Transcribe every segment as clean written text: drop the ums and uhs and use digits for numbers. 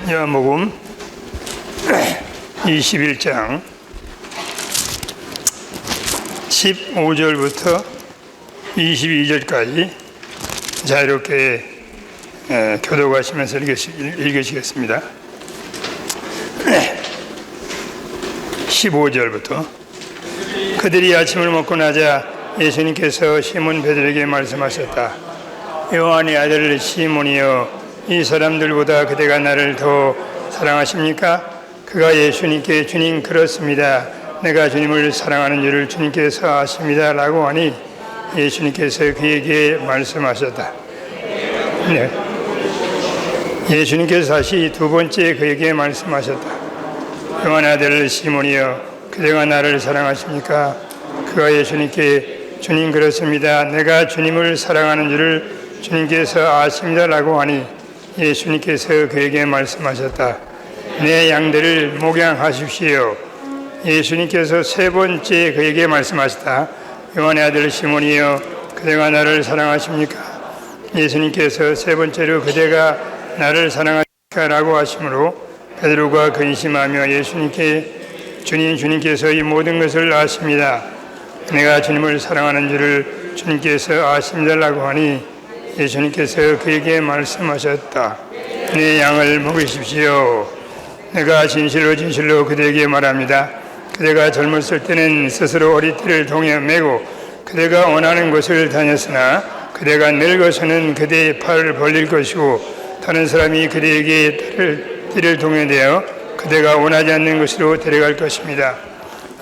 요한복음 21장 15절부터 22절까지 자유롭게 교독하시면서 읽으시겠습니다. 15절부터 그들이 아침을 먹고 나자 예수님께서 시몬 베드로에게 말씀하셨다. 요한의 아들 시몬이여, 이 사람들보다 그대가 나를 더 사랑하십니까? 그가 예수님께 주님 그렇습니다. 내가 주님을 사랑하는 줄을 주님께서 아십니다. 라고 하니 예수님께서 그에게 말씀하셨다. 네. 예수님께서 다시 두 번째 그에게 말씀하셨다. 요한의 아들 시몬이여, 그대가 나를 사랑하십니까? 그가 예수님께 주님 그렇습니다. 내가 주님을 사랑하는 줄을 주님께서 아십니다. 라고 하니 예수님께서 그에게 말씀하셨다. 내 양들을 목양하십시오. 예수님께서 세 번째 그에게 말씀하셨다. 요한의 아들 시몬이여, 그대가 나를 사랑하십니까? 예수님께서 세 번째로 그대가 나를 사랑하십니까? 라고 하시므로 베드로가 근심하며 예수님께 주님께서 이 모든 것을 아십니다. 내가 주님을 사랑하는 줄을 주님께서 아십니다. 라고 하니 예수님께서 그에게 말씀하셨다. 내 양을 먹이십시오. 내가 진실로 그대에게 말합니다. 그대가 젊었을 때는 스스로 허리띠를 동여 매고 그대가 원하는 곳을 다녔으나 그대가 늙어서는 그대의 팔을 벌릴 것이고 다른 사람이 그대에게 띠를 동여대어 그대가 원하지 않는 곳으로 데려갈 것입니다.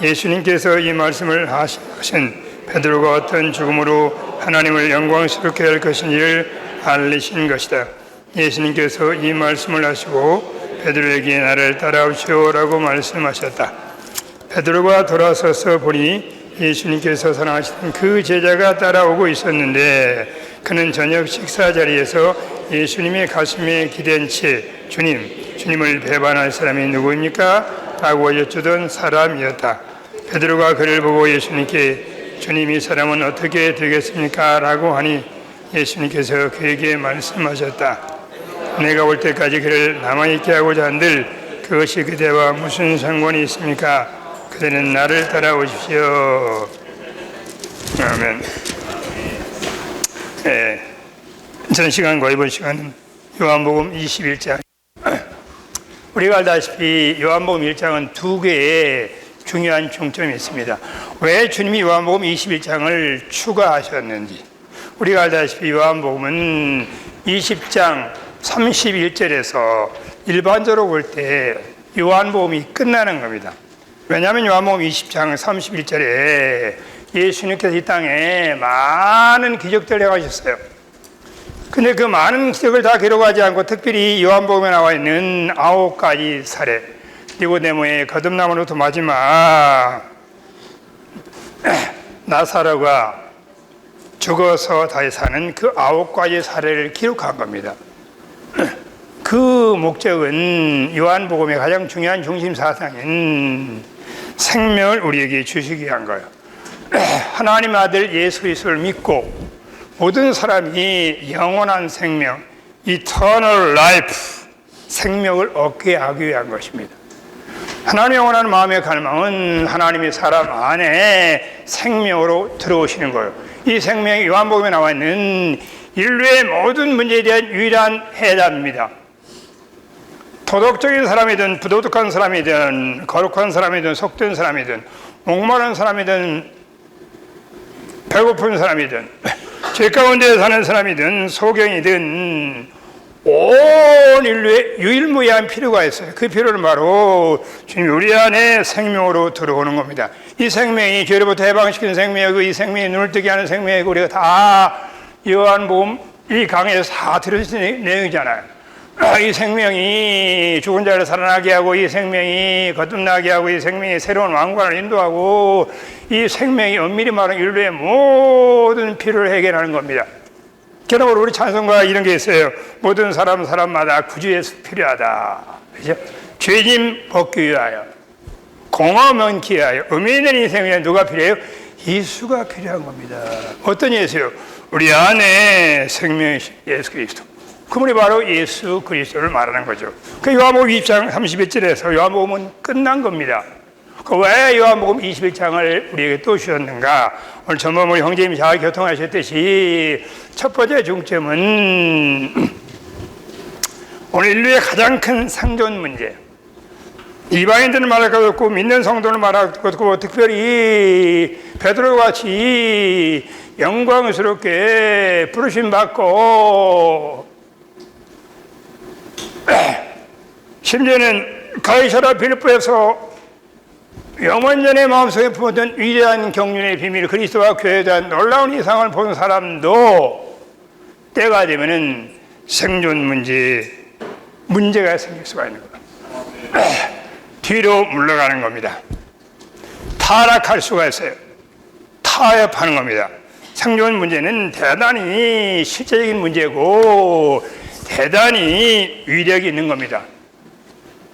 예수님께서 이 말씀을 하신 것은 베드로가 어떤 죽음으로 하나님을 영광스럽게 할 것인지를 알리신 것이다. 예수님께서 이 말씀을 하시고 베드로에게 나를 따라오시오 라고 말씀하셨다. 베드로가 돌아서서 보니 예수님께서 사랑하시던 그 제자가 따라오고 있었는데 그는 저녁 식사 자리에서 예수님의 가슴에 기댄 채 주님을 배반할 사람이 누구입니까? 라고 여쭈던 사람이었다. 베드로가 그를 보고 예수님께 주님, 이 사람은 어떻게 되겠습니까? 라고 하니 예수님께서 그에게 말씀하셨다. 내가 올 때까지 그를 남아있게 하고자 한들 그것이 그대와 무슨 상관이 있습니까? 그대는 나를 따라오십시오. 아멘. 전 시간과 이번 시간은 요한복음 21장. 우리가 알다시피 요한복음 1장은 두 개의 중요한 중점이 있습니다. 왜 주님이 요한복음 21장을 추가하셨는지. 우리가 알다시피 요한복음은 20장 31절에서 일반적으로 볼 때 요한복음이 끝나는 겁니다. 왜냐하면 요한복음 20장 31절에 예수님께서 이 땅에 많은 기적들을 행하셨어요. 근데 그 많은 기적을 다 기록하지 않고 특별히 요한복음에 나와 있는 9가지 사례, 니고데모의 거듭남으로부터 마지막 나사로가 죽어서 다시 사는 그 9가지 사례를 기록한 겁니다. 그 목적은 요한복음의 가장 중요한 중심 사상인 생명을 우리에게 주시기 위한 거예요. 하나님 아들 예수 그리스도를 믿고 모든 사람이 영원한 생명, eternal life, 생명을 얻게 하기 위한 것입니다. 하나님의 영원한 마음의 갈망은 하나님의 사람 안에 생명으로 들어오시는 거예요. 이 생명이 요한복음에 나와 있는 인류의 모든 문제에 대한 유일한 해답입니다. 도덕적인 사람이든 부도덕한 사람이든 거룩한 사람이든 속된 사람이든 목마른 사람이든 배고픈 사람이든 죄 가운데 사는 사람이든 소경이든 온 인류의 유일무이한 필요가 있어요. 그 필요는 바로 주님 우리 안에 생명으로 들어오는 겁니다. 이 생명이 죄로부터 해방시키는 생명이고 이 생명이 눈을 뜨게 하는 생명이고 우리가 다 요한복음 이 강의에서 다 들으신 내용이잖아요. 이 생명이 죽은 자를 살아나게 하고 이 생명이 거듭나게 하고 이 생명이 새로운 왕관을 인도하고 이 생명이 엄밀히 말하면 인류의 모든 필요를 해결하는 겁니다. 결론으로 우리 찬송가 이런 게 있어요. 모든 사람마다 구주 예수 필요하다. 그죠? 죄짐 벗기 위하여, 공허 면기 위하여, 의미 있는 인생에 누가 필요해요? 예수가 필요한 겁니다. 어떤 예수요? 우리 안에 생명이신 예수 그리스도. 그분이 바로 예수 그리스도를 말하는 거죠. 그 요한복음 20장 31절에서 요한복음은 끝난 겁니다. 왜 요한복음 21장을 우리에게 또 주셨는가? 오늘 전번 우리 형제님이 잘 교통하셨듯이 첫 번째 중점은 오늘 인류의 가장 큰 생존 문제, 이방인들은 말할 것 없고 믿는 성도는 말할 것 없고 특별히 베드로와 같이 영광스럽게 부르심 받고 심지어는 가이사라 빌립보에서 영원전의 마음속에 품었던 위대한 경륜의 비밀 그리스도와 교회에 대한 놀라운 이상을 본 사람도 때가 되면은 생존 문제가 생길 수가 있는 거예요. 뒤로 물러가는 겁니다. 타락할 수가 있어요. 타협하는 겁니다. 생존 문제는 대단히 실제적인 문제고 대단히 위력이 있는 겁니다.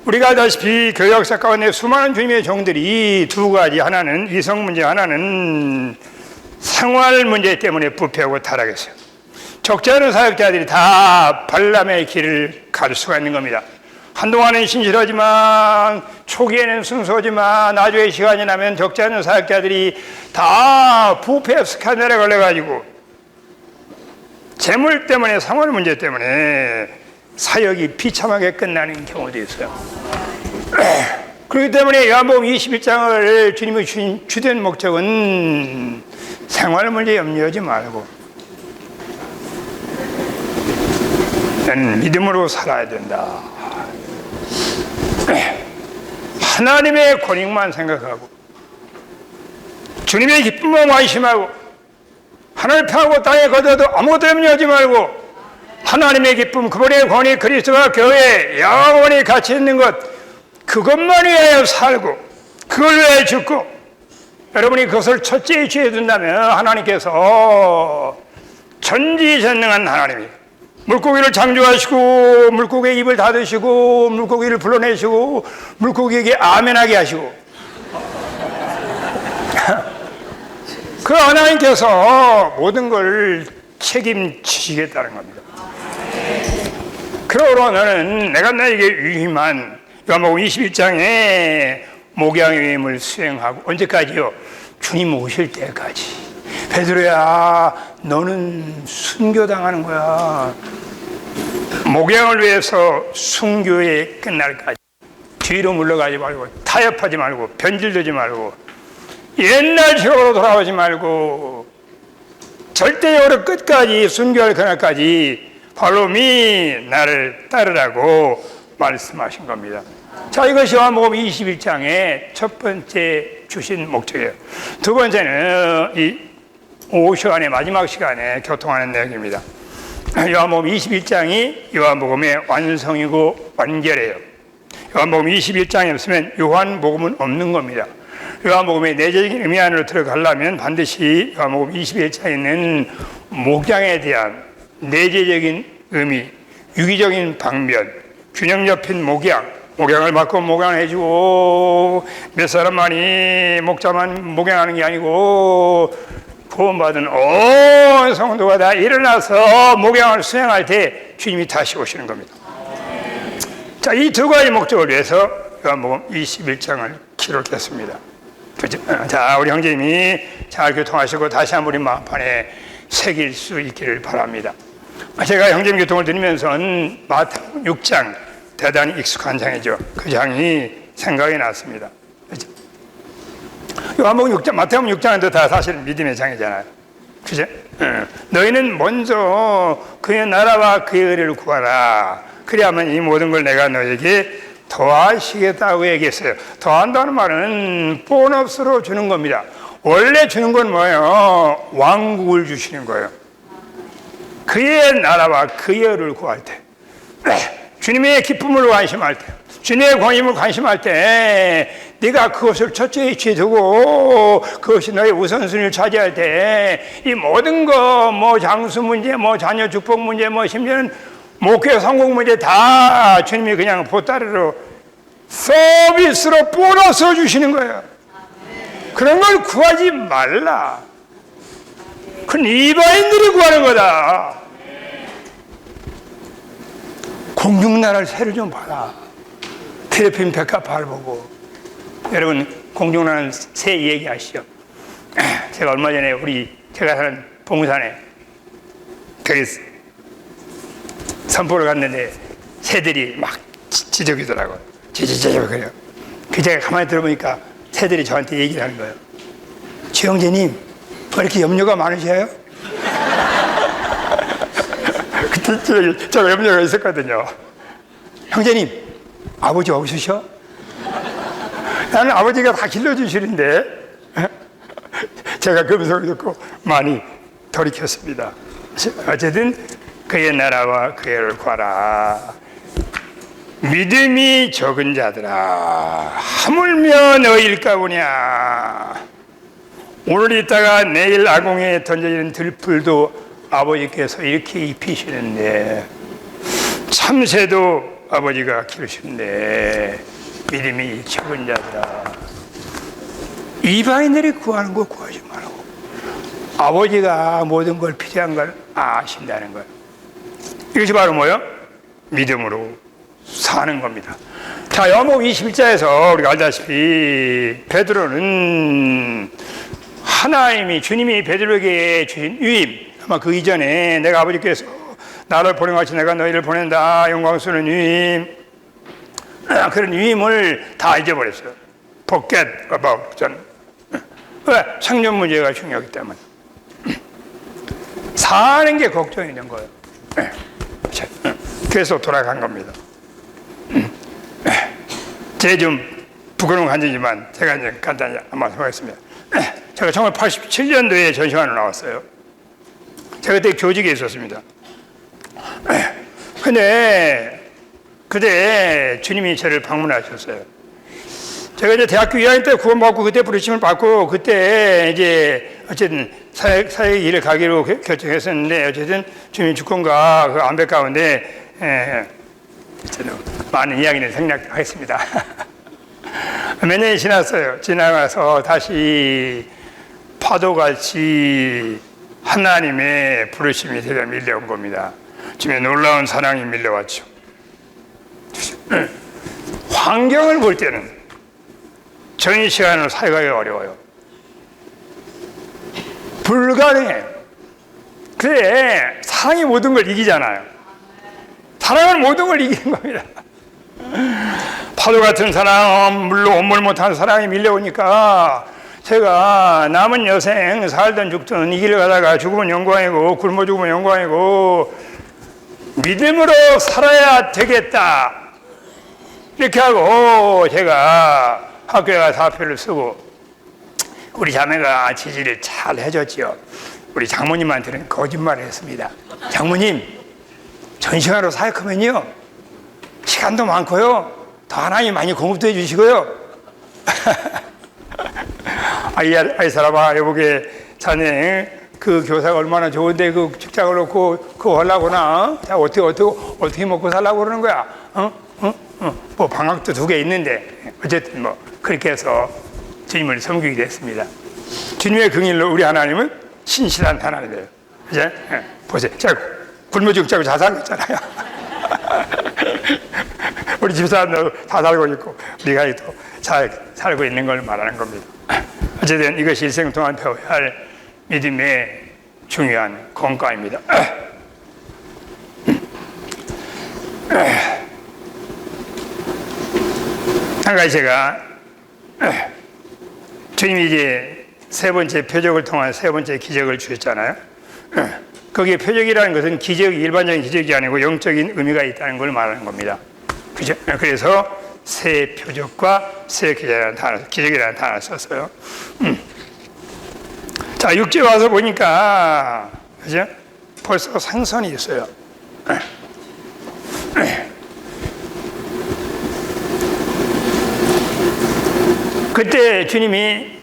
우리가 알다시피 교회 역사 가운데 수많은 주님의 종들이 두 가지, 하나는 이성 문제, 하나는 생활 문제 때문에 부패하고 타락했어요. 적지 않은 사역자들이 다 발람의 길을 갈 수가 있는 겁니다. 한동안은 신실하지만 초기에는 순수하지만 나중에 시간이 나면 적지 않은 사역자들이 다 부패 스캔들에 걸려가지고 재물 때문에 생활 문제 때문에 사역이 비참하게 끝나는 경우도 있어요. 그렇기 때문에 요한복음 21장을 주님이 주신 주된 목적은 생활 문제 염려하지 말고 나는 믿음으로 살아야 된다. 하나님의 권익만 생각하고 주님의 기쁨만 관심하고 하늘 평하고 땅에 거둬도 아무것도 염려하지 말고 하나님의 기쁨, 그분의 권위, 그리스도와 교회 영원히 같이 있는 것, 그것만 위하여 살고 그걸 위하여 죽고 여러분이 그것을 첫째 위치에 둔다면 하나님께서 전지전능한 하나님이 물고기를 창조하시고 물고기의 입을 닫으시고 물고기를 불러내시고 물고기에게 아멘하게 하시고 그 하나님께서 모든 걸 책임지시겠다는 겁니다. 그러므로 너는 내가 너에게 위임한 요한복음 21장에 목양의 위임을 수행하고 언제까지요? 주님 오실 때까지. 베드로야, 너는 순교당하는 거야. 목양을 위해서 순교에 끝날까지 뒤로 물러가지 말고 타협하지 말고 변질되지 말고 옛날 식으로 돌아오지 말고 절대적으로 끝까지 순교할 그날까지 발로미 나를 따르라고 말씀하신 겁니다. 자, 이것이 요한복음 21장의 첫 번째 주신 목적이에요. 두 번째는 이 오후 시간에 마지막 시간에 교통하는 내용입니다. 요한복음 21장이 요한복음의 완성이고 완결이에요. 요한복음 21장이 없으면 요한복음은 없는 겁니다. 요한복음의 내재적인 의미 안으로 들어가려면 반드시 요한복음 21장에 있는 목양에 대한 내재적인 의미, 유기적인 방면, 균형 잡힌 목양을 받고 목양을 해주고 몇 사람만이 목자만 목양하는 게 아니고 구원받은 온 성도가 다 일어나서 목양을 수행할 때 주님이 다시 오시는 겁니다. 자, 이 두 가지 목적을 위해서 요한복음 21장을 기록했습니다. 그죠? 자, 우리 형제님이 잘 교통하시고 다시 한번 우리 마음판에 새길 수 있기를 바랍니다. 제가 형제님 교통을 드리면서는 마태복음 6장, 대단히 익숙한 장이죠. 그 장이 생각이 났습니다. 그죠? 요한복음 6장, 마태복음 6장은 다 사실 믿음의 장이잖아요. 그죠? 너희는 먼저 그의 나라와 그의 의를 구하라. 그래야만 이 모든 걸 내가 너에게 더하시겠다고 얘기했어요. 더한다는 말은 보너스로 주는 겁니다. 원래 주는 건 뭐예요? 왕국을 주시는 거예요. 그의 나라와 그의 의를 구할 때, 주님의 기쁨을 관심할 때, 주님의 권위를 관심할 때 네가 그것을 첫째 위치에 두고 그것이 너의 우선순위를 차지할 때 이 모든 거, 뭐 장수 문제, 뭐 자녀 축복 문제, 뭐 심지어는 목회 성공 문제 다 주님이 그냥 보따리로 서비스로 보너스 주시는 거예요. 그런 걸 구하지 말라. 그건 이방인들이 구하는 거다. 공중나라를 새를 좀 봐라. 필리핀 백합화를 보고. 여러분, 공중나라는 새 얘기하시죠? 제가 얼마 전에 제가 사는 봉산에 거기 산보를 갔는데 새들이 막 지저귀더라고요. 지저귀 그래요. 그 제가 가만히 들어보니까 새들이 저한테 얘기를 하는 거예요. 주영재님, 왜 이렇게 염려가 많으셔요? 그때 제가 염려가 있었거든요. 형제님, 아버지 없으셔? 나는 아버지가 다 길러주시는데. 제가 그 음성을 듣고 많이 돌이켰습니다. 어쨌든 그의 나라와 그의 구하라. 믿음이 적은 자들아, 하물며 너희일까 보냐. 오늘 있다가 내일 아궁이에 던져지는 들풀도 아버지께서 이렇게 입히시는데, 참새도 아버지가 키우시는데 믿음이 적은 자들아, 이방인들이 구하는 거 구하지 말고 아버지가 모든 걸 필요한 걸 아신다는 거예요. 이것이 바로 뭐예요? 믿음으로 사는 겁니다. 자, 요한복음 21장에서 우리가 알다시피 베드로는 하나님이, 주님이 베드로에게 주신 위임, 아마 그 이전에 내가 아버지께서 나를 보낸같이 내가 너희를 보낸다, 영광스러운 위임, 그런 위임을 다 잊어버렸어요. Forget about 전. 왜? 생존 문제가 중요하기 때문에. 사는 게 걱정이 된 거예요. 그래서 돌아간 겁니다. 제 좀 부끄러운 간증이지만 제가 이제 간단히 한번 해보겠습니다. 제가 1987년도에 전시관을 나왔어요. 제가 그때 교직에 있었습니다. 근데 그때 주님이 저를 방문하셨어요. 제가 이제 대학교 2학년 때 구원받고 그때 부르심을 받고 그때 이제 어쨌든 사회 일을 가기로 결정했었는데, 어쨌든 주님 주권과 그 안배 가운데 많은 이야기를 생략하겠습니다. 몇 년이 지났어요. 지나가서 다시 파도같이 하나님의 부르심이 제가 밀려온 겁니다. 주님의 놀라운 사랑이 밀려왔죠. 환경을 볼 때는 전 시간으로 살기가 어려워요. 불가능해요. 그래, 사랑이 모든 걸 이기잖아요. 사랑은 모든 걸 이기는 겁니다. 파도 같은 사랑, 물로 온물 못하는 사랑이 밀려오니까 제가 남은 여생 살던 죽든 이 길을 가다가 죽으면 영광이고 굶어 죽으면 영광이고 믿음으로 살아야 되겠다, 이렇게 하고 제가 학교에 가서 사표를 쓰고, 우리 자매가 지지를 잘 해줬지요. 우리 장모님한테는 거짓말을 했습니다. 장모님, 전시관으로 사역하면요 시간도 많고요, 더 하나님 많이 공급도 해주시고요. 아이 사람아, 여보게 자네 그 교사가 얼마나 좋은데 그 직장을 놓고 그거 하려고나? 자, 어떻게 먹고 살라고 그러는 거야? 뭐 방학도 2개 있는데 어쨌든 뭐 그렇게 해서 주님을 섬기게 됐습니다. 주님의 긍휼로 우리 하나님은 신실한 하나님이에요. 이제 보세요. 제가 굶어 죽자고 자살했잖아요. 우리 집사람도 다 살고 있고 우리가 또 잘 살고 있는 걸 말하는 겁니다. 어쨌든 이것이 일생 동안 배워야 할 믿음의 중요한 건과입니다. 한 가지 제가 주님이 이제 3번째 표적을 통한 3번째 기적을 주셨잖아요. 거기에 표적이라는 것은 일반적인 기적이 아니고 영적인 의미가 있다는 걸 말하는 겁니다. 그죠? 그래서 새 표적과 새 기적이라는 단어를 썼어요. 자, 6절 와서 보니까, 그죠? 벌써 상선이 있어요. 그때 주님이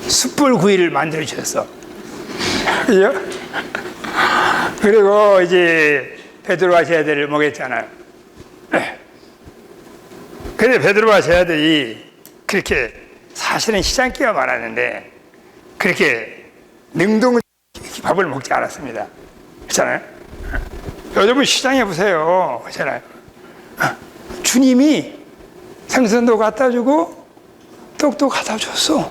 숯불구이를 만들어 주셨어. 그죠? 그리고 이제 베드로와 제 아들을 먹였잖아요. 근데 베드로와 제 아들이 그렇게 사실은 시장기가 많았는데 그렇게 능동을 밥을 먹지 않았습니다. 그렇잖아요? 여러분 시장에 보세요. 그렇잖아요. 주님이 생선도 갖다 주고 떡도 갖다 줬어.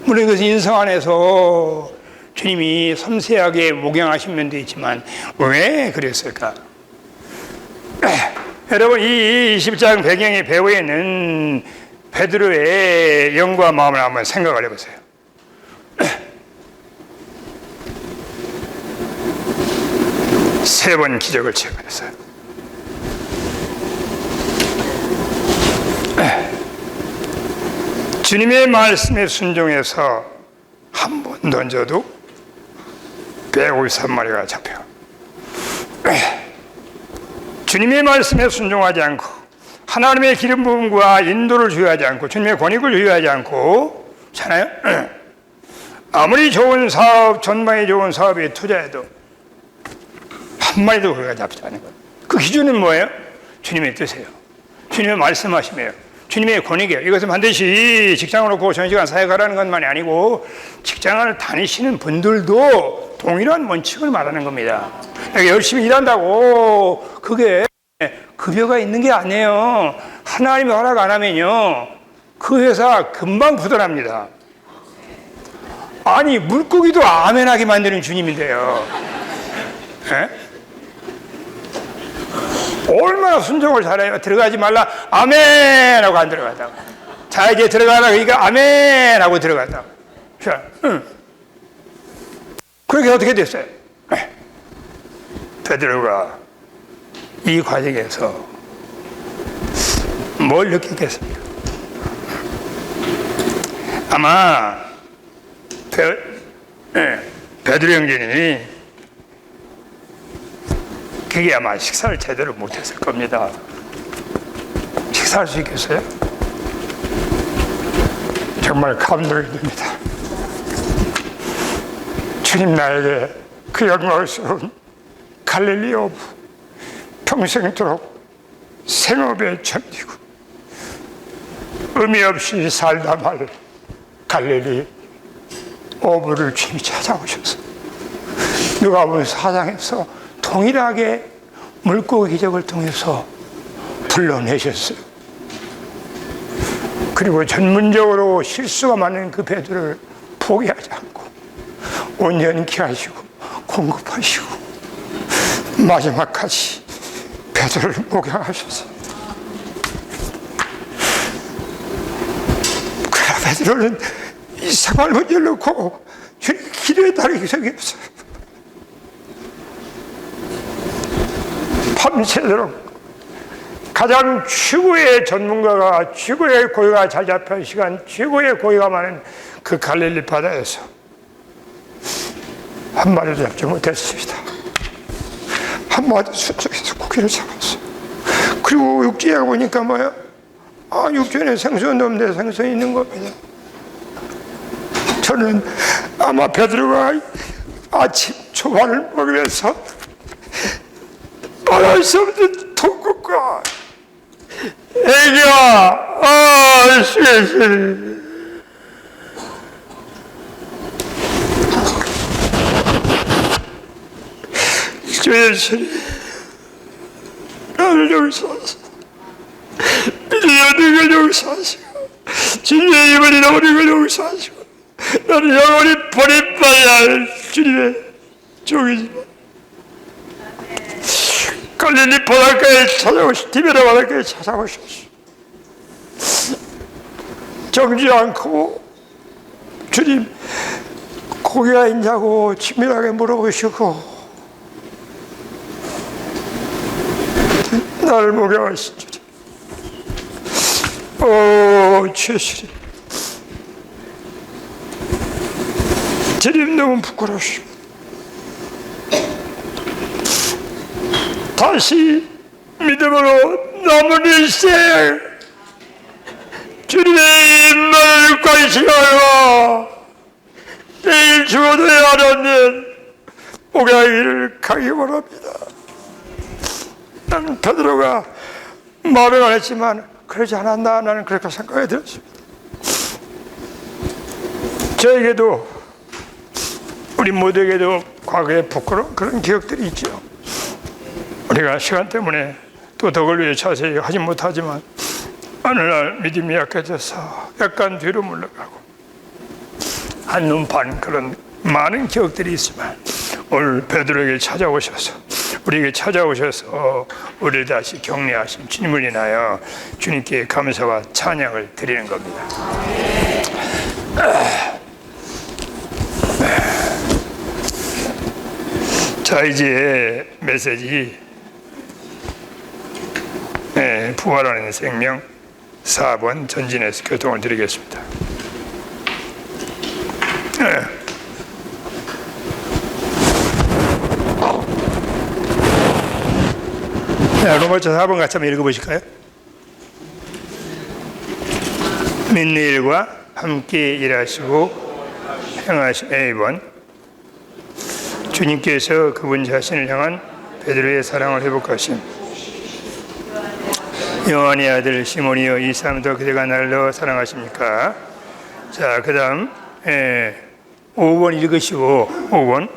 물론 이것은 인성 안에서 주님이 섬세하게 목양하신 면도 있지만 왜 그랬을까? 여러분 이 20장 배경의 배후에는 베드로의 영과 마음을 한번 생각을 해보세요. 세 번 기적을 체험했어요. 주님의 말씀에 순종해서 한 번 던져도 153마리가 잡혀. 주님의 말씀에 순종하지 않고 하나님의 기름 부음과 인도를 주의하지 않고 주님의 권익을 주의하지 않고 잖아요. 아무리 좋은 사업, 전망이 좋은 사업에 투자해도 한 마리도 그가 잡지 않은 거예요. 그 기준은 뭐예요? 주님의 뜻이에요. 주님의 말씀하심이에요. 주님의 권익이에요. 이것은 반드시 직장을 놓고 전시간 사역하라는 것만이 아니고 직장을 다니시는 분들도 동일한 원칙을 말하는 겁니다. 열심히 일한다고 그게 급여가 있는 게 아니에요. 하나님이 허락 안 하면요 그 회사 금방 부도납니다. 아니 물고기도 아멘하게 만드는 주님인데요. 에? 얼마나 순종을 잘해요. 들어가지 말라 아멘 하고 안 들어간다고. 자 이제 들어가라 그러니까 아멘 하고 들어간다고. 자, 그렇게 어떻게 됐어요? 베드로가 이 과정에서 뭘 느꼈겠습니까? 아마 베드로 형제님이 그게 아마 식사를 제대로 못했을 겁니다. 식사할 수 있겠어요? 정말 감동이 됩니다. 주님 나에게 그 영광스러운 갈릴리 어부 평생토록 생업에 천디고 의미 없이 살다 말 갈릴리 어부를 주님이 찾아오셔서 누가복음 4장에서 동일하게 물고기 기적을 통해서 불러내셨어요. 그리고 전문적으로 실수가 많은 그 베드로를 포기하지 않고 온전케 하시고 공급하시고 마지막까지 베드로를 목양하셨어요. 그러나 베드로는 이 생활 문제를 놓고 주님 기도에 따르기 적이 없어요. 밤새도록 가장 최고의 전문가가 최고의 고기가 잘 잡힌 시간 최고의 고기가 많은 그 갈릴리 바다에서 한 마리도 잡지 못했습니다. 한 마리 수중에서 고기를 잡았어요. 그리고 육지에 보니까 뭐야? 육지에 생선도 없는데 생선이 있는 겁니다. 저는 아마 베드로가 아침 초반을 먹으면서 말할 수 없는 통곡과 애기야, 시시 주의 예수님 나를 용서하시고 믿음의 능을 용서하시고 진리의 힘을 잃어버린 걸 용서하시고 나를 영원히 버림받아야 할 주님의 종이지만 갈릴리 바닷가에 찾아오시 티베라 바닷가에 찾아오셨어. 정지 않고 주님 고기가 있냐고 친밀하게 물어보시고 나를 목양하신 주님, 주님, 주님 너무 부끄러우십니다. 다시 믿음으로 남은 일생 주님의 입만을 관심하여 내일 죽어도야 하는 목양이를 가기 원합니다. 나는 베드로가 말을 안 했지만 그러지 않았나 나는 그렇게 생각이 들었습니다. 저에게도 우리 모두에게도 과거에 부끄러운 그런 기억들이 있죠. 우리가 시간 때문에 또 덕을 위해 자세히 하지 못하지만 어느 날 믿음이 약해져서 약간 뒤로 물러가고 한눈 판 그런 많은 기억들이 있지만 오늘 베드로에게 찾아오셔서 우리에게 찾아오셔서 우리를 다시 격려하신 주님을 인하여 주님께 감사와 찬양을 드리는 겁니다. 자, 이제 메시지 부활하는 생명 4번 전진해서 교통을 드리겠습니다. 로마서 4번 같이 한번 읽어보실까요? 믿는 일과 함께 일하시고 행하신 A번 주님께서 그분 자신을 향한 베드로의 사랑을 회복하심. 요한의 아들 시몬이여 이 사람도 그대가 나를 더 사랑하십니까? 자, 그 다음 5번 읽으시고 5번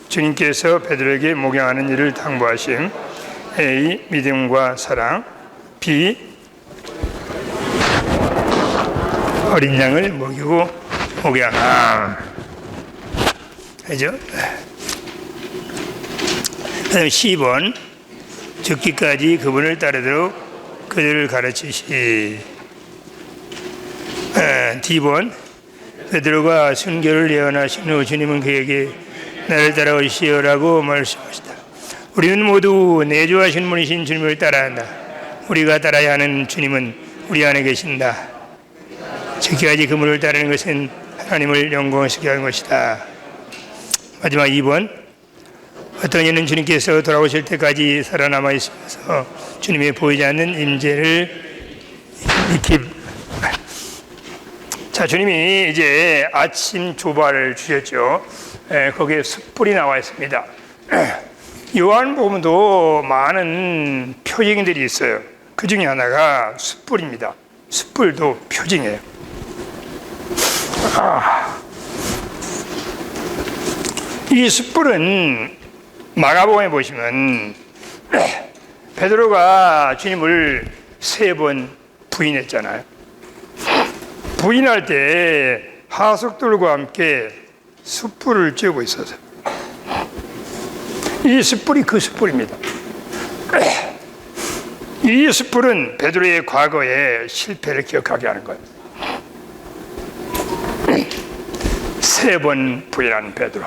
주님께서 베드로에게 목양하는 일을 당부하심. A. 믿음과 사랑. B. 어린 양을 먹이고 목양함. 그죠? 그다음 10번 죽기까지 그분을 따르도록 그들을 가르치시. D번 베드로가 순교를 예언하신 후 주님은 그에게 나를 따라오시오라고 말씀하시다. 우리는 모두 내주하신 분이신 주님을 따라한다. 우리가 따라야 하는 주님은 우리 안에 계신다. 죽기까지 그분을 따르는 것은 하나님을 영광시키게 하는 것이다. 마지막 2번 어떤 이는 주님께서 돌아오실 때까지 살아남아 있으면서 주님의 보이지 않는 임재를 익힘. 자, 주님이 이제 아침 조발을 주셨죠. 거기에 숯불이 나와 있습니다. 요한복음도 많은 표징들이 있어요. 그 중에 하나가 숯불입니다. 숯불도 표징이에요. 이 숯불은 마가복음에 보시면 베드로가 주님을 3번 부인했잖아요. 부인할 때 하석들과 함께 숯불을 쬐고 있었어요. 이 숯불이 그 숯불입니다. 이 숯불은 베드로의 과거의 실패를 기억하게 하는 거예요. 3번 부인한 베드로.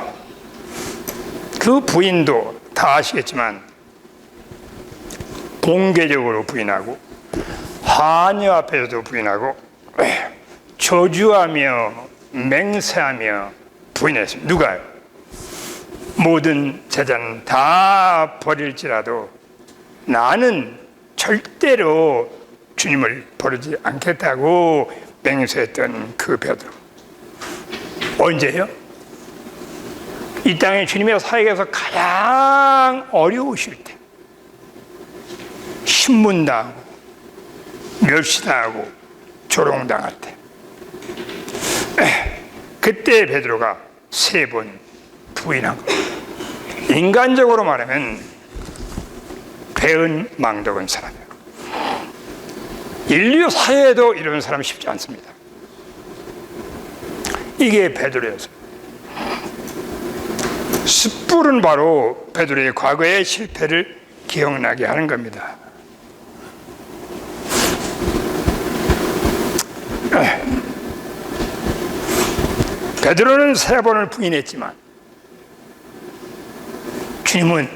그 부인도 다 아시겠지만 공개적으로 부인하고 하녀 앞에서도 부인하고 저주하며 맹세하며 부인했습니다. 누가요? 모든 재산 다 버릴지라도 나는 절대로 주님을 버리지 않겠다고 맹세했던 그 베드로. 언제요? 이 땅에 주님의 사역에서 가장 어려우실 때, 신문당하고 멸시당하고 조롱당할 때, 그때 베드로가 3번 부인한 거예요. 인간적으로 말하면 배은 망덕은 사람이에요. 인류 사회에도 이런 사람 쉽지 않습니다. 이게 베드로였어요. 숯불은 바로 베드로의 과거의 실패를 기억나게 하는 겁니다. 베드로는 3번을 부인했지만 주님은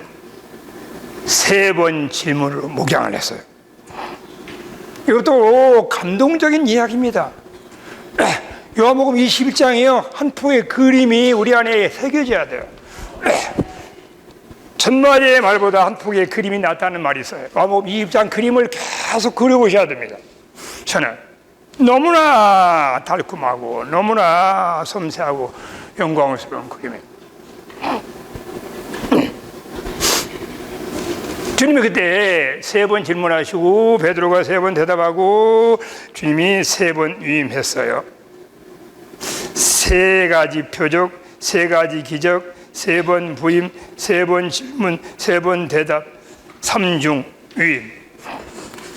3번 질문으로 목양을 했어요. 이것도 감동적인 이야기입니다. 요한복음 21장이요. 한 폭의 그림이 우리 안에 새겨져야 돼요. 천마디의 말보다 한 폭의 그림이 낫다는 말이 있어요. 요한복음 22장 그림을 계속 그려보셔야 됩니다. 저는 너무나 달콤하고 너무나 섬세하고 영광스러운 그림이에요. 주님이 그때 3번 질문하시고 베드로가 3번 대답하고 주님이 3번 위임했어요. 3가지 표적, 3가지 기적, 3번 부임, 3번 질문, 3번 대답, 삼중 위임.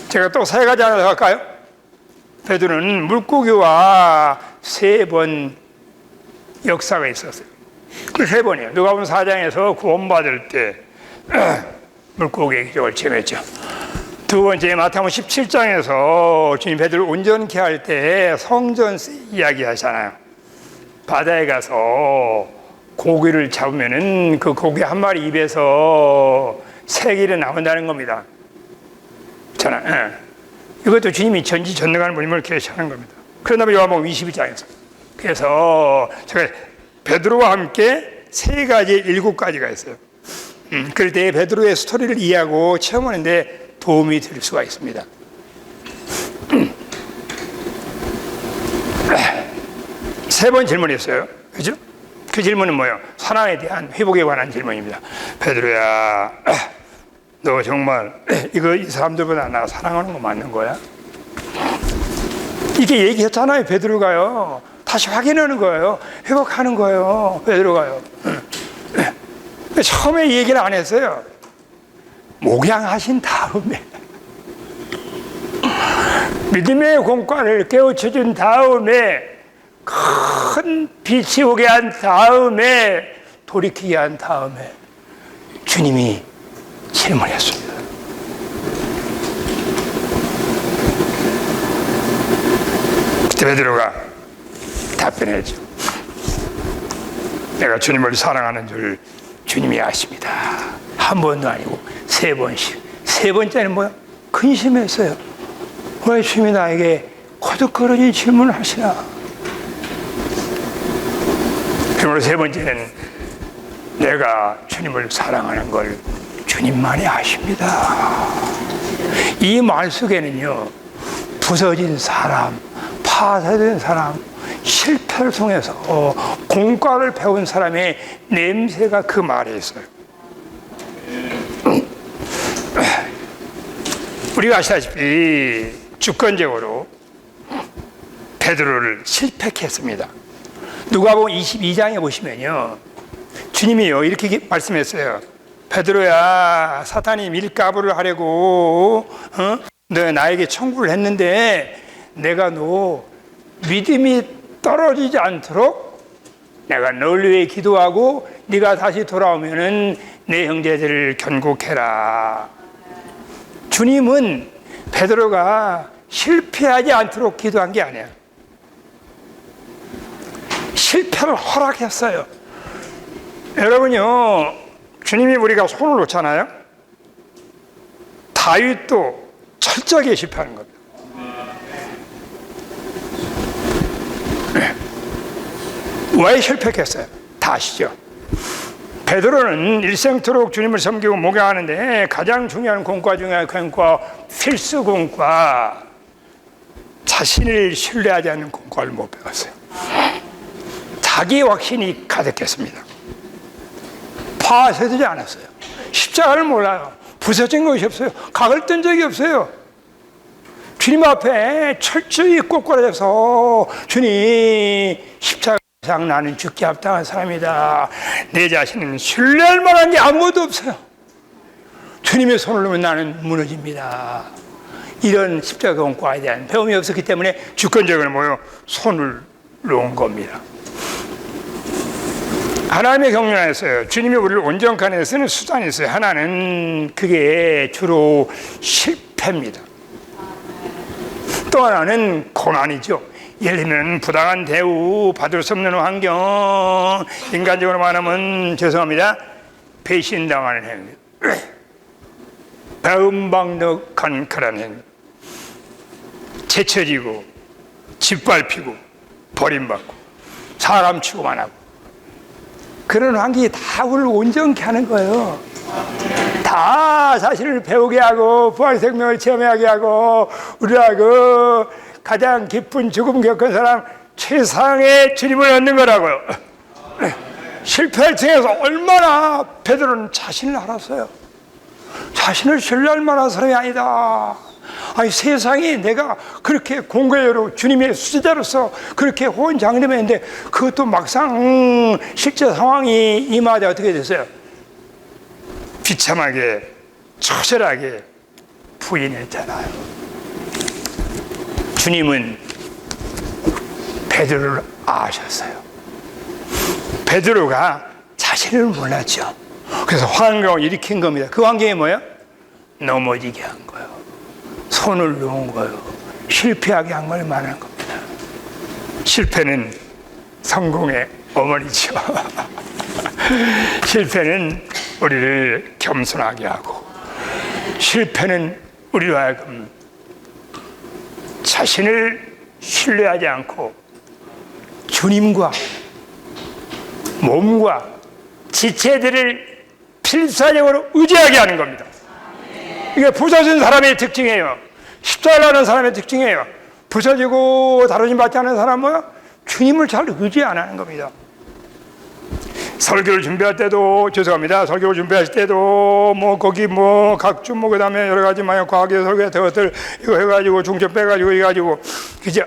제가 또 3가지 하나 더 할까요? 베드로는 물고기와 3번 역사가 있었어요. 그 3번이에요. 누가복음 4장에서 구원받을 때 물고기의 기적을 체험했죠. 두 번째, 마태복음 17장에서 주님 베드로를 온전케 할 때 성전 이야기 하잖아요. 바다에 가서 고기를 잡으면은 그 고기 한 마리 입에서 새길이 나온다는 겁니다. 잖아요. 이것도 주님이 전지전능한 분임을 계시하는 겁니다. 그런 다음에 요한복음 22장에서 그래서 제가 베드로와 함께 3가지, 7가지가 있어요. 그럴 때 베드로의 스토리를 이해하고 체험하는데 도움이 될 수가 있습니다. 3번 질문이었어요. 그죠? 그 질문은 뭐예요? 사랑에 대한 회복에 관한 질문입니다. 베드로야, 너 정말 이 사람들보다 나 사랑하는 거 맞는 거야? 이게 얘기했잖아요. 베드로가요. 다시 확인하는 거예요. 회복하는 거예요. 베드로가요. 처음에 얘기를 안 했어요. 목양하신 다음에 믿음의 공과를 깨우쳐준 다음에 큰 빛이 오게 한 다음에 돌이키게 한 다음에 주님이 질문했습니다. 그때 베드로가 답변했죠. 내가 주님을 사랑하는 줄 주님이 아십니다. 한 번도 아니고 3번씩. 3번째는 뭐야? 근심했어요. 왜 주님이 나에게 거듭거려진 질문을 하시나? 그러므로 3번째는 내가 주님을 사랑하는 걸 주님만이 아십니다. 이 말 속에는요, 부서진 사람, 파쇄된 사람, 실패를 통해서 공과를 배운 사람의 냄새가 그 말에 있어요. 우리가 아시다시피 주권적으로 베드로를 실패했습니다. 누가복음 22장에 보시면요, 주님이요 이렇게 말씀했어요. 베드로야, 사탄이 밀가부를 하려고 너 나에게 청구를 했는데 내가 너 믿음이 떨어지지 않도록 내가 널 위해 기도하고 네가 다시 돌아오면은 내 형제들을 견고해라. 주님은 베드로가 실패하지 않도록 기도한 게 아니에요. 실패를 허락했어요. 여러분요, 주님이 우리가 손을 놓잖아요. 다윗도 철저하게 실패하는 겁니다. 왜 실패했어요? 다 아시죠? 베드로는 일생토록 주님을 섬기고 목양하는데 가장 중요한 공과 중에 한 공과, 필수 공과, 자신을 신뢰하지 않는 공과를 못 배웠어요. 자기 확신이 가득했습니다. 파쇄되지 않았어요. 십자가를 몰라요. 부서진 것이 없어요. 각을 뜬 적이 없어요. 주님 앞에 철저히 꼬꾸라져서 주님, 십자가상 나는 죽기 합당한 사람이다. 내 자신은 신뢰할 만한 게 아무것도 없어요. 주님의 손을 놓으면 나는 무너집니다. 이런 십자가 공과에 대한 배움이 없었기 때문에 주권적으로 뭐요? 손을 놓은 겁니다. 하나님의 경륜에서요, 주님이 우리를 온전케 하는 데 쓰는 수단이 있어요. 하나는 그게 주로 실패입니다. 또 하나는 고난이죠. 예를 들면 부당한 대우, 받을 수 없는 환경, 인간적으로 말하면 죄송합니다, 배신당하는 행위, 배은박력한 그런 행위, 제쳐지고 짓밟히고 버림받고 사람 취급만 하고, 그런 환경이 다 우리를 온전케 하는 거예요. 다 자신을 배우게 하고 부활 생명을 체험하게 하고 우리하고 가장 깊은 죽음 겪은 사람 최상의 주님을 얻는 거라고요. 실패를 통해서 얼마나 베드로는 자신을 알았어요. 자신을 신뢰할 만한 사람이 아니다. 아니 세상에 내가 그렇게 공고회로 주님의 수제자로서 그렇게 호언장담했는데 그것도 막상 실제 상황이 임하되 어떻게 됐어요? 비참하게 처절하게 부인했잖아요. 주님은 베드로를 아셨어요. 베드로가 자신을 몰랐죠. 그래서 환경을 일으킨 겁니다. 그 환경이 뭐예요? 넘어지게 한 거예요. 손을 놓은 거예요. 실패하게 한 걸 말하는 겁니다. 실패는 성공의 어머니죠. 실패는 우리를 겸손하게 하고, 실패는 우리로 하여금 자신을 신뢰하지 않고 주님과 몸과 지체들을 필사적으로 의지하게 하는 겁니다. 이게 부서진 사람의 특징이에요. 십자가를 하는 사람의 특징이에요. 부서지고 다루심 받지 않는 사람은 주님을 잘 의지 안 하는 겁니다. 설교를 준비할 때도, 죄송합니다. 설교를 준비하실 때도, 거기 각주, 그 다음에 여러 가지 과학의 설교 같은 것들, 이거 해가지고, 중점 빼가지고, 해가지고, 그죠?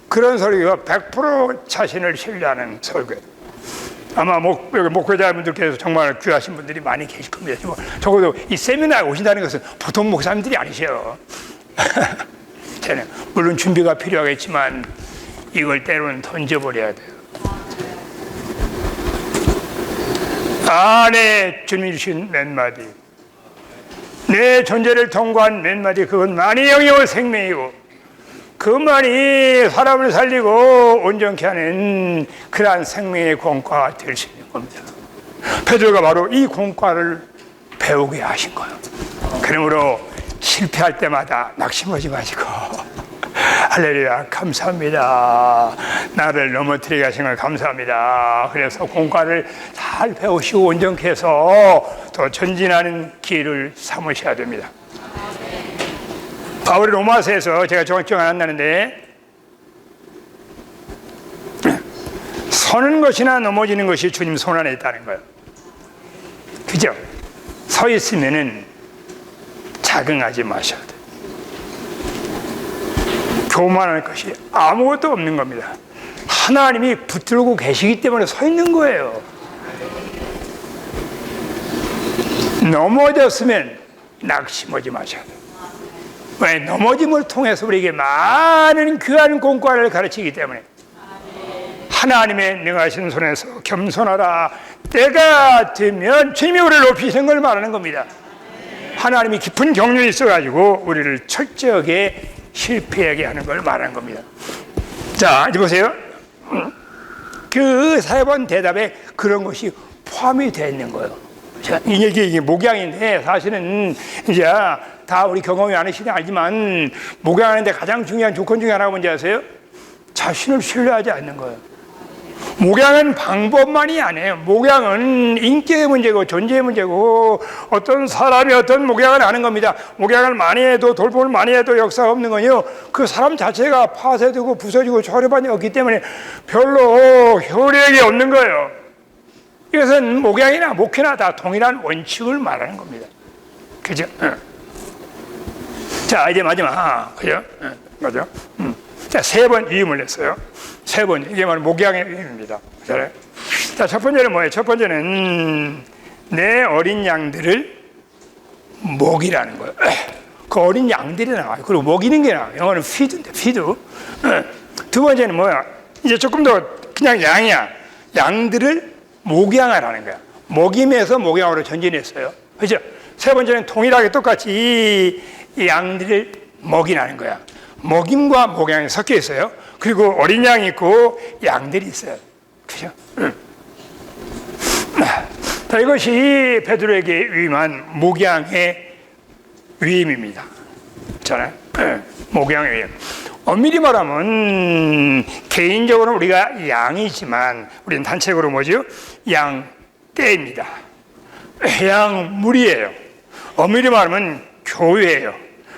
그런 설교가 100% 자신을 신뢰하는 설교예요. 아마 여기 목회자분들께서 정말 귀하신 분들이 많이 계실 겁니다. 적어도 이 세미나에 오신다는 것은 보통 목사님들이 아니셔요. 물론 준비가 필요하겠지만, 이걸 때로는 던져버려야 돼요. 안에 주님이 주신 몇 마디, 내 존재를 통과한 몇 마디, 그건 만이 영이요 생명이고, 그만이 사람을 살리고 온전케 하는 그러한 생명의 공과가 될 수 있는 겁니다. 베드로가 바로 이 공과를 배우게 하신 거예요. 그러므로 실패할 때마다 낙심하지 마시고 할렐루야, 감사합니다. 나를 넘어뜨리게 하신 걸 감사합니다. 그래서 공과를 잘 배우시고 온전케 해서 더 전진하는 기회를 삼으셔야 됩니다. 바울이 로마서에서 제가 정확히 안 나는데, 서는 것이나 넘어지는 것이 주님 손 안에 있다는 거예요. 그죠? 서 있으면은 자긍하지 마셔야 돼요. 교만할 것이 아무것도 없는 겁니다. 하나님이 붙들고 계시기 때문에 서 있는 거예요. 넘어졌으면 낙심하지 마셔야 돼요. 왜? 넘어짐을 통해서 우리에게 많은 귀한 공과를 가르치기 때문에. 하나님의 능하신 손에서 겸손하라. 때가 되면 주님이 우리를 높이시는 걸 말하는 겁니다. 하나님이 깊은 경륜이 있어가지고 우리를 철저하게 실패하게 하는 걸 말하는 겁니다. 자, 이제 보세요. 그 세 번 대답에 그런 것이 포함이 되어 있는 거예요. 이게 목양인데, 사실은 이제 다 우리 경험이 많으시니 알지만, 목양하는데 가장 중요한 조건 중에 하나가 뭔지 아세요? 자신을 신뢰하지 않는 거예요. 목양은 방법만이 아니에요. 목양은 인격의 문제고 존재의 문제고, 어떤 사람이 어떤 목양을 하는 겁니다. 목양을 많이 해도, 돌봄을 많이 해도 역사가 없는 건요, 그 사람 자체가 파쇄되고 부서지고 초래반이 없기 때문에 별로 효력이 없는 거예요. 이것은 목양이나 목회나 다 동일한 원칙을 말하는 겁니다. 그죠? 자, 이제 마지막, 그죠? 맞죠? 자, 세 번 위임을 했어요. 세 번, 이게 바로 목양의 위임입니다. 자, 첫 번째는 뭐예요? 첫 번째는 내 어린 양들을 먹이라는 거예요. 그 어린 양들이 나와요. 그리고 먹이는 게 나와요. 영어는 feed인데, feed. 두 번째는 뭐야? 이제 조금 더 그냥 양이야. 양들을 목양하라는 거야. 먹임에서 목양으로 전진했어요. 그죠? 세 번째는 동일하게 똑같이 이 양들을 먹이라는 거야. 먹임과 목양이 섞여 있어요. 그리고 어린 양이 있고 양들이 있어요. 그죠? 자, 이것이 베드로에게 위임한 목양의 위임입니다. 잖아요. 목양의 위임. 엄밀히 말하면 개인적으로 우리가 양이지만 우리는 단체적으로 뭐죠? 양떼입니다. 양물이에요. 엄밀히 말하면 교회예요.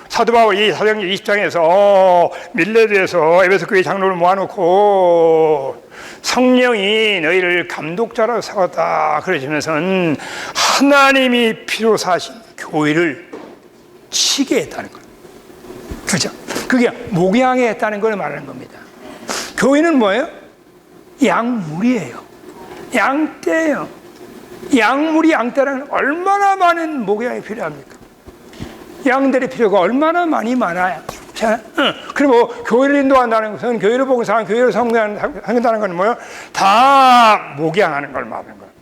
사도 바울이 사도행전 20장에서 밀레드에서 에베소 교회 장로를 모아놓고 성령이 너희를 감독자로 세웠다 그러시면서는 하나님이 피로 사신 교회를 치게 했다는 거예요. 그죠? 그게 목양에 했다는 걸 말하는 겁니다. 교회는 뭐예요? 양물이에요. 양떼예요. 양물이 양떼라는 얼마나 많은 목양이 필요합니까? 양들의 필요가 얼마나 많아요. 그리고 교회를 인도한다는 것은 교회를 보고 사는 교회를 섬긴다는 건 뭐예요? 다 목양하는 걸 말하는 거예요.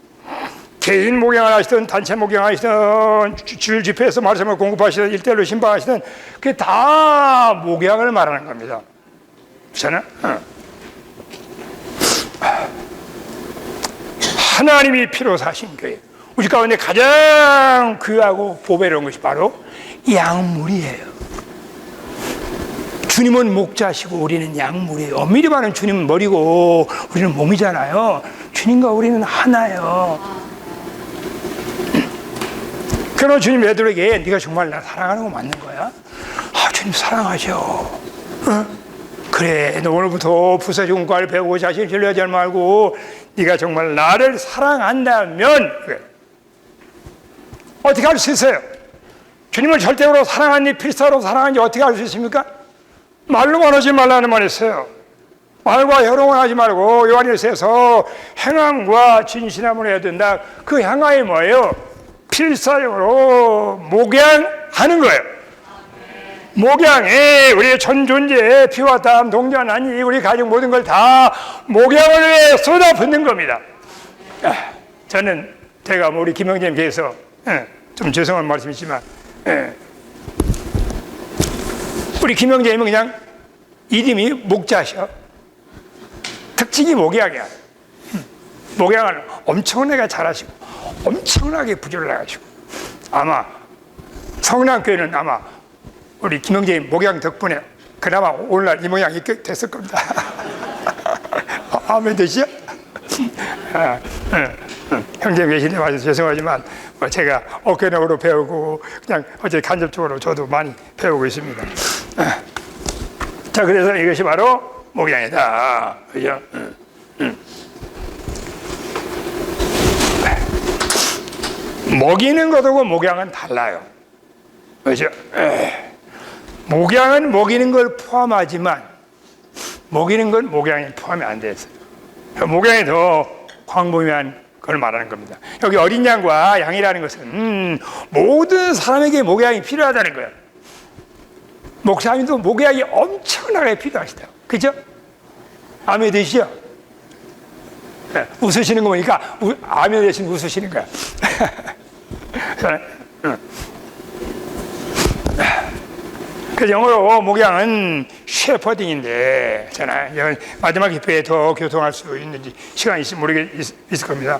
개인 목양을 하시든 단체 목양을 하시든 주일 집회에서 말씀을 공급하시든 일대일로 신방하시든 그게 다 목양을 말하는 겁니다. 그렇잖아요? 하나님이 피로 사신 교회, 우리 가운데 가장 귀하고 보배로운 것이 바로 양물이에요. 주님은 목자시고 우리는 양물이에요. 엄밀히 말하면 주님은 머리고 우리는 몸이잖아요. 주님과 우리는 하나예요. 그러나 주님 애들에게 네가 정말 나 사랑하는 거 맞는 거야? 아, 주님 사랑하셔. 그래, 너 오늘부터 부사중과를 배우고 자신을 신뢰하지 말고 네가 정말 나를 사랑한다면 그래. 어떻게 할 수 있어요? 주님을 절대로 사랑하니 필사로 사랑하니 어떻게 할 수 있습니까? 말로만 하지 말라는 말이 있어요. 말과 혀로만 하지 말고 요한일서에서 행함과 진실함을 해야 된다. 그 행함이 뭐예요? 필사적으로 목양하는 거예요. 목양에 우리의 전 존재에 피와 땀 동전하니 우리 가진 모든 걸 다 목양을 위해 쏟아붓는 겁니다. 저는 제가 우리 김영재님께서 좀 죄송한 말씀이지만 우리 김영재님은 그냥 이름이 목자셔. 특징이 목양이야. 목양을 엄청나게 잘하시고 엄청나게 부지런하시고 아마 성남교회는 아마 우리 김영재님 목양 덕분에 그나마 오늘날 이 모양이 됐을 겁니다. 아멘 되시죠? 형제님 계신데 와서 죄송하지만 제가 어깨너머로 배우고 그냥 어제 간접적으로 저도 많이 배우고 있습니다. 자, 그래서 이것이 바로 목양이다. 그죠? 먹이는 것하고 목양은 달라요. 그죠? 목양은 먹이는 걸 포함하지만 먹이는 건 목양이 포함이 안 돼 있어요. 목양이 더 광범위한 걸 말하는 겁니다. 여기 어린 양과 양이라는 것은 모든 사람에게 목양이 필요하다는 거예요. 목사님도 목양이 엄청나게 필요하시다. 그죠? 아멘 되시죠? 웃으시는 거 보니까 아멘 대신 웃으시는 거야. 그 영어로 목양은 셰퍼딩인데, 마지막 기회에 더 교통할 수 있는지 시간이 있을 겁니다.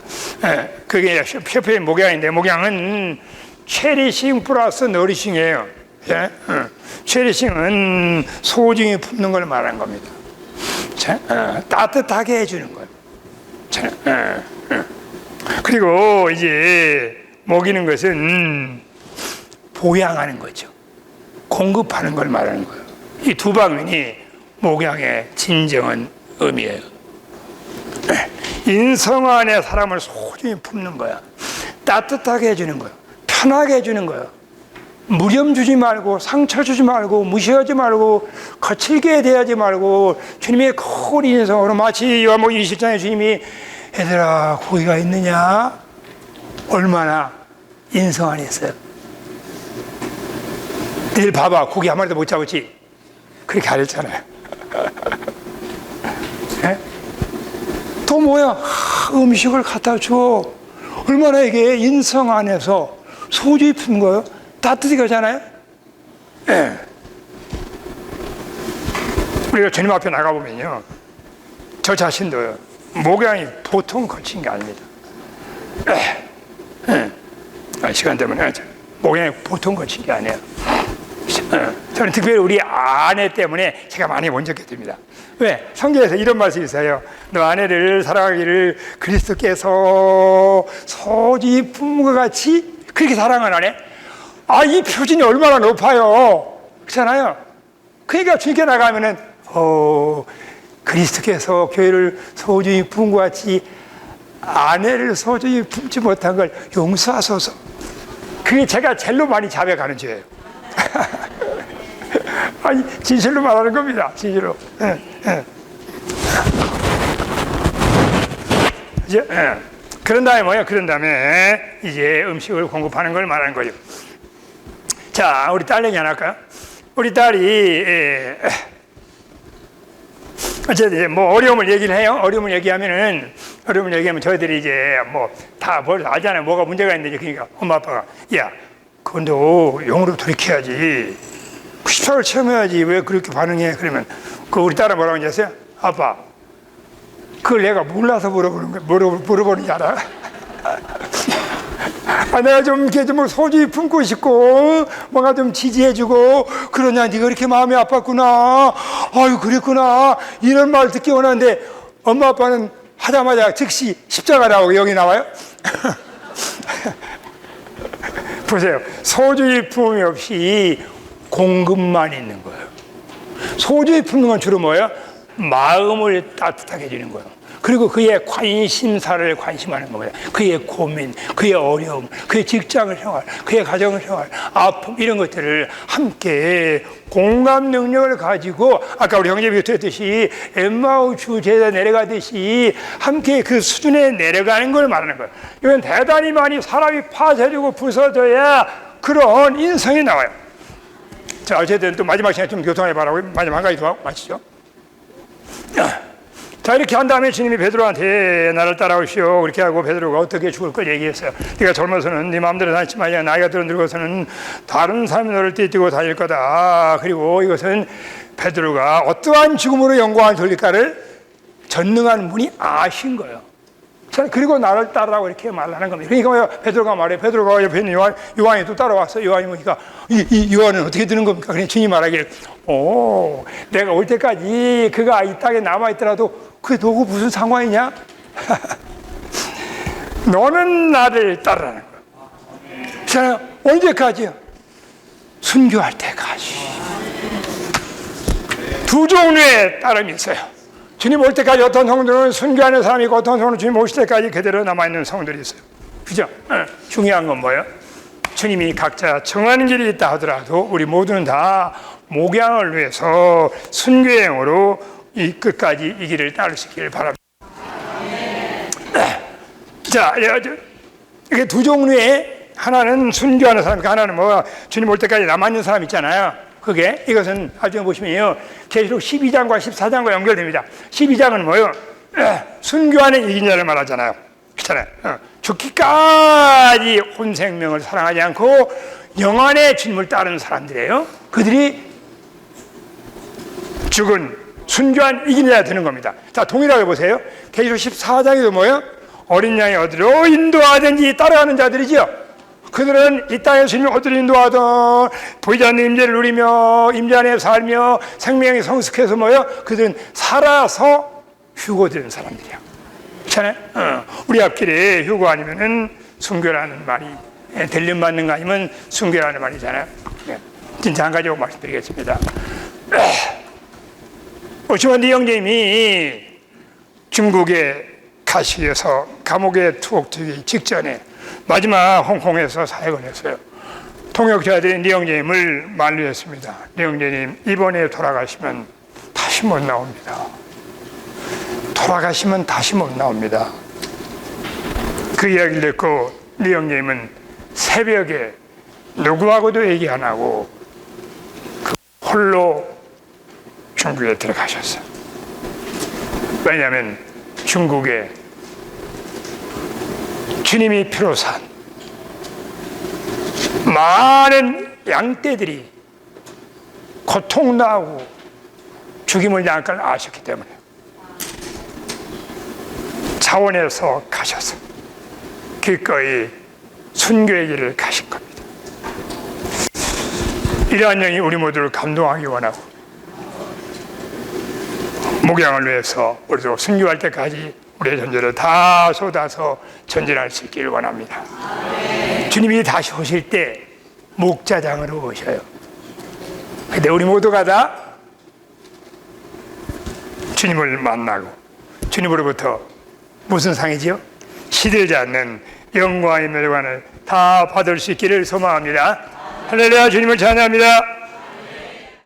그게 셰퍼의 목양인데, 목양은 체리싱 플러스 너리싱이에요. 체리싱은 소중히 품는 걸 말하는 겁니다. 따뜻하게 해주는 거예요. 그리고 이제 먹이는 것은 보양하는 거죠. 공급하는 걸 말하는 거예요. 이 두 방면이 목양의 진정한 의미예요. 인성 안에 사람을 소중히 품는 거야. 따뜻하게 해주는 거야. 편하게 해주는 거야. 무념 주지 말고 상처 주지 말고 무시하지 말고 거칠게 대하지 말고 주님의 큰 인성으로 마치 요한복음 20장에 주님이 얘들아 고기가 있느냐? 얼마나 인성 안에 있어요. 내일 봐봐 고기 한 마리도 못 잡았지? 그렇게 하랬잖아요. 또 뭐야? 음식을 갖다 줘. 얼마나 이게 인성 안에서 소중히 푸는 거예요? 따뜻하게 하잖아요. 우리가 주님 앞에 나가보면요, 저 자신도요, 목양이 보통 거친 게 아닙니다. 시간 때문에 목양이 보통 거친 게 아니에요. 저는 특별히 우리 아내 때문에 제가 많이 원적게 됩니다. 왜? 성경에서 이런 말씀이 있어요. 너 아내를 사랑하기를 그리스도께서 소중히 품은 것 같이 그렇게 사랑을 하네? 아, 이 표준이 얼마나 높아요. 그렇잖아요. 그러니까 주님께 나가면은 그리스도께서 교회를 소중히 품은 것 같이 아내를 소중히 품지 못한 걸 용서하소서. 그게 제가 제일로 많이 자백하는 죄예요. 아니, 진실로 말하는 겁니다. 진실로. 이제, 그런 다음에 뭐예요? 그런 다음에 이제 음식을 공급하는 걸 말하는 거죠. 자, 우리 딸 얘기 하나 할까요? 우리 딸이, 어쨌든 뭐 어려움을 얘기를 해요. 어려움을 얘기하면 저희들이 이제 뭐 다 뭘 알잖아요. 뭐가 문제가 있는지. 그러니까 엄마 아빠가, 야, 그건 너 영어로 돌이켜야지. 14를 체험해야지. 왜 그렇게 반응해? 그러면 그 우리 딸은 뭐라고 하셨어요? 아빠, 그걸 내가 몰라서 물어보는 거야. 물어보는지 알아? 아, 내가 좀 이렇게 좀 소주의 품고 싶고 뭔가 좀 지지해주고 그러냐. 네가 그렇게 마음이 아팠구나. 아유, 그랬구나. 이런 말 듣기 원하는데 엄마 아빠는 하자마자 즉시 십자가라고 여기 나와요. 보세요. 소주의 품이 없이 공급만 있는 거예요. 소주의 품는 건 주로 뭐예요? 마음을 따뜻하게 해주는 거예요. 그리고 그의 관심사를 관심하는 겁니다. 그의 고민, 그의 어려움, 그의 직장을 생활, 그의 가정을 생활, 아픔 이런 것들을 함께 공감 능력을 가지고 아까 우리 형제비 했듯이 엠마우스 제자 내려가듯이 함께 그 수준에 내려가는 걸 말하는 거예요. 이건 대단히 많이 사람이 파쇄되고 부서져야 그런 인성이 나와요. 자, 어쨌든 또 마지막 시간에 좀 교통해 봐라고 마지막 한 가지 더 하고 마치죠. 자, 이렇게 한 다음에 주님이 베드로한테 나를 따라오시오 그렇게 하고 베드로가 어떻게 죽을 걸 얘기했어요. 네가 젊어서는 네 마음대로 다니지만 나이가 들어 늙어서는 다른 사람이 너를 띠띠고 다닐 거다. 그리고 이것은 베드로가 어떠한 죽음으로 영광을 돌릴까를 전능한 분이 아신 거예요. 자, 그리고 나를 따르라고 이렇게 말하는 겁니다. 그러니까 베드로가 말해. 베드로가 옆에 있는 요한이 또 따라왔어. 요한이 보니까 이 요한은 어떻게 되는 겁니까? 그냥 주님 말하길, 내가 올 때까지 그가 이 땅에 남아있더라도 그게 너하고 무슨 상관이냐? 너는 나를 따르라는 거야. 자, 언제까지요? 순교할 때까지. 두 종류의 따름이 있어요. 주님 올 때까지 어떤 성도는 순교하는 사람이 있고 어떤 성도는 주님 오실 때까지 그대로 남아있는 성도들이 있어요. 그죠? 중요한 건 뭐예요? 주님이 각자 정하는 길이 있다 하더라도 우리 모두는 다 목양을 위해서 순교행으로 이 끝까지 이 길을 따를 수 있기를 바랍니다. 자, 이게 두 종류의 하나는 순교하는 사람, 하나는 뭐 주님 올 때까지 남아있는 사람 있잖아요. 그게 이것은 나중에 보시면요, 계시록 12장과 14장과 연결됩니다. 12장은 뭐예요? 순교하는 이긴 자를 말하잖아요. 그렇잖아요. 죽기까지 혼 생명을 사랑하지 않고 영원의 주님을 따르는 사람들이에요. 그들이 죽은 순교한 이긴 자가 되는 겁니다. 자, 동일하게 보세요. 계시록 14장에도 뭐예요? 어린 양이 어디로 인도하든지 따라가는 자들이죠. 그들은 이 땅에서 주님이 어디로 인도하든 보이지 않는 임재를 누리며 임재 안에 살며 생명이 성숙해서 뭐예요? 그들은 살아서 휴고되는 사람들이야. 그렇잖아요? 우리 앞길에 휴고 아니면은 순교라는 말이 들림받는 거 아니면 순교라는 말이잖아요. 진짜 한 가지 말씀드리겠습니다. 오시원 네 형제님이 중국에 가시기 위해서 감옥에 투옥되기 직전에 마지막 홍콩에서 사역을 했어요. 통역자들이 네 형제님을 만류했습니다. 네 형제님 이번에 돌아가시면 다시 못 나옵니다. 돌아가시면 다시 못 나옵니다. 그 이야기를 듣고 네 형제님은 새벽에 누구하고도 얘기 안 하고 홀로 중국에 들어가셨어요. 왜냐하면 중국에 주님이 피로 산 많은 양떼들이 고통나고 죽임을 당할 걸 아셨기 때문에 자원해서 가셔서 기꺼이 순교의 길을 가신 겁니다. 이러한 영이 우리 모두를 감동하기 원하고 목양을 위해서 우리도 순교할 때까지 우리의 전제를 다 쏟아서 전진할 수 있기를 원합니다. 주님이 다시 오실 때 목자장으로 오셔요. 근데 우리 모두가 다 주님을 만나고 주님으로부터 무슨 상이지요? 시들지 않는 영광의 멸관을 다 받을 수 있기를 소망합니다. 할렐루야. 주님을 찬양합니다.